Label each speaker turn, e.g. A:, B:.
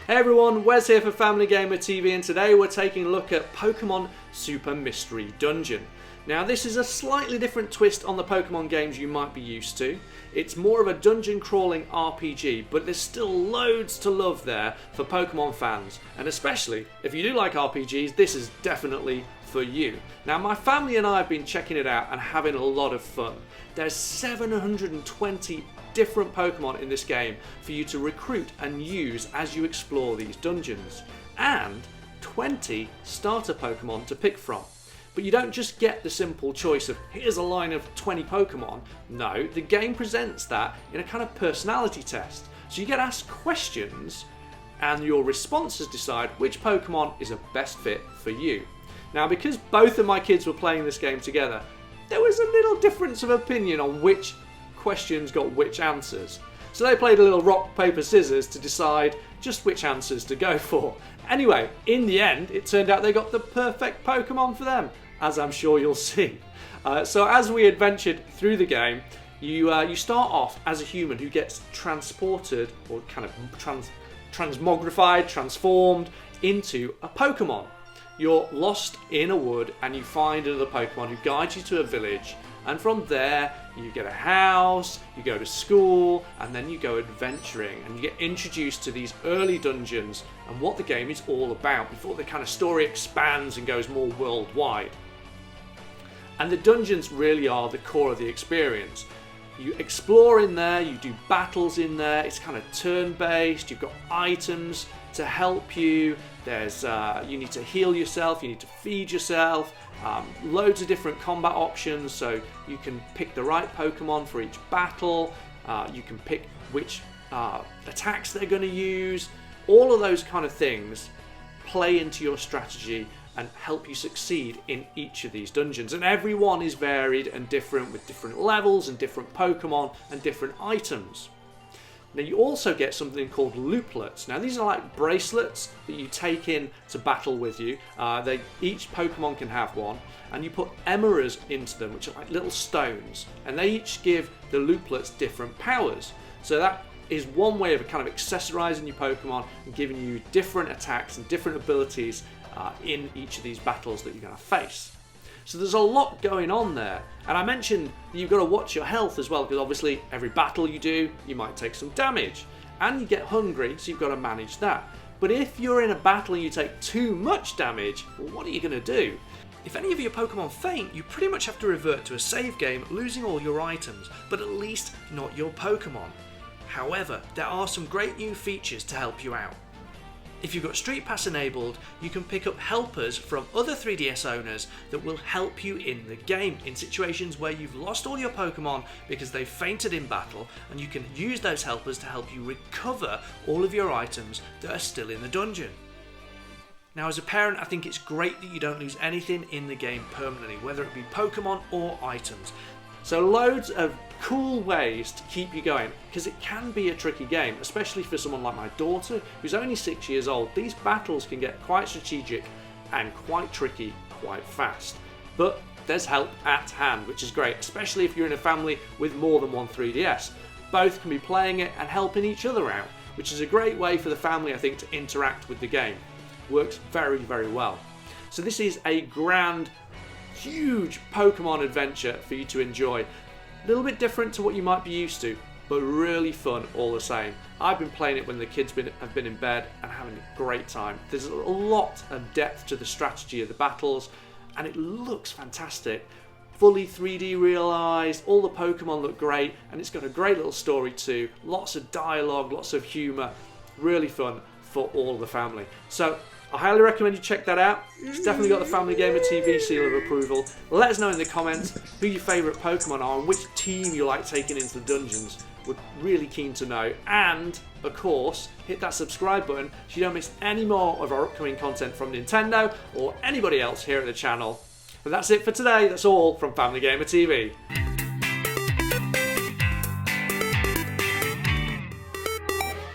A: Hey everyone, Wes here for Family Gamer TV, and today we're taking a look at Pokemon Super Mystery Dungeon. Now this is a slightly different twist on the Pokemon games you might be used to. It's more of a dungeon crawling RPG, but there's still loads to love there for Pokemon fans, and especially if you do like RPGs, this is definitely for you. Now my family and I have been checking it out and having a lot of fun. There's 720 different Pokemon in this game for you to recruit and use as you explore these dungeons, and 20 starter Pokemon to pick from. But you don't just get the simple choice of here's a line of 20 Pokemon. No, the game presents that in a kind of personality test. So you get asked questions and your responses decide which Pokemon is a best fit for you. Now because both of my kids were playing this game together, there was a little difference of opinion on which questions got which answers. So they played a little rock, paper, scissors to decide just which answers to go for. Anyway, in the end, it turned out they got the perfect Pokemon for them, as I'm sure you'll see. So as we adventured through the game, you start off as a human who gets transported, or kind of transmogrified, transformed into a Pokemon. You're lost in a wood and you find another Pokemon who guides you to a village, and from there you get a house, you go to school, and then you go adventuring and you get introduced to these early dungeons and what the game is all about before the kind of story expands and goes more worldwide. And the dungeons really are the core of the experience. You explore in there, you do battles in there, it's kind of turn-based, you've got items to help you, there's you need to heal yourself, you need to feed yourself, loads of different combat options, so you can pick the right Pokemon for each battle, you can pick which attacks they're going to use. All of those kind of things play into your strategy and help you succeed in each of these dungeons, and every one is varied and different with different levels and different Pokemon and different items. Now you also get something called Looplets. Now these are like bracelets that you take in to battle with you. Each Pokemon can have one, and you put Emeras into them, which are like little stones, and they each give the Looplets different powers. So that is one way of kind of accessorizing your Pokemon and giving you different attacks and different abilities in each of these battles that you're going to face. So there's a lot going on there, and I mentioned that you've got to watch your health as well, because obviously every battle you do you might take some damage and you get hungry, so you've got to manage that. But if you're in a battle and you take too much damage, well, what are you going to do? If any of your Pokemon faint, you pretty much have to revert to a save game, losing all your items, but at least not your Pokemon. However, there are some great new features to help you out. If you've got Street Pass enabled, you can pick up helpers from other 3DS owners that will help you in the game in situations where you've lost all your Pokemon because they've fainted in battle, and you can use those helpers to help you recover all of your items that are still in the dungeon. Now as a parent, I think it's great that you don't lose anything in the game permanently, whether it be Pokemon or items. So loads of cool ways to keep you going, because it can be a tricky game, especially for someone like my daughter who's only 6 years old. These battles can get quite strategic and quite tricky quite fast. But there's help at hand, which is great, especially if you're in a family with more than one 3DS. Both can be playing it and helping each other out, which is a great way for the family, I think, to interact with the game. Works very, very well. So this is a grand, huge Pokemon adventure for you to enjoy. A little bit different to what you might be used to, but really fun all the same. I've been playing it when the kids have been in bed and having a great time. There's a lot of depth to the strategy of the battles, and it looks fantastic. Fully 3D realised, all the Pokemon look great, and it's got a great little story too. Lots of dialogue, lots of humour, really fun for all the family. So I highly recommend you check that out. It's definitely got the Family Gamer TV seal of approval. Let us know in the comments who your favourite Pokemon are and which team you like taking into the dungeons. We're really keen to know. And, of course, hit that subscribe button so you don't miss any more of our upcoming content from Nintendo or anybody else here at the channel. But that's it for today. That's all from Family Gamer TV.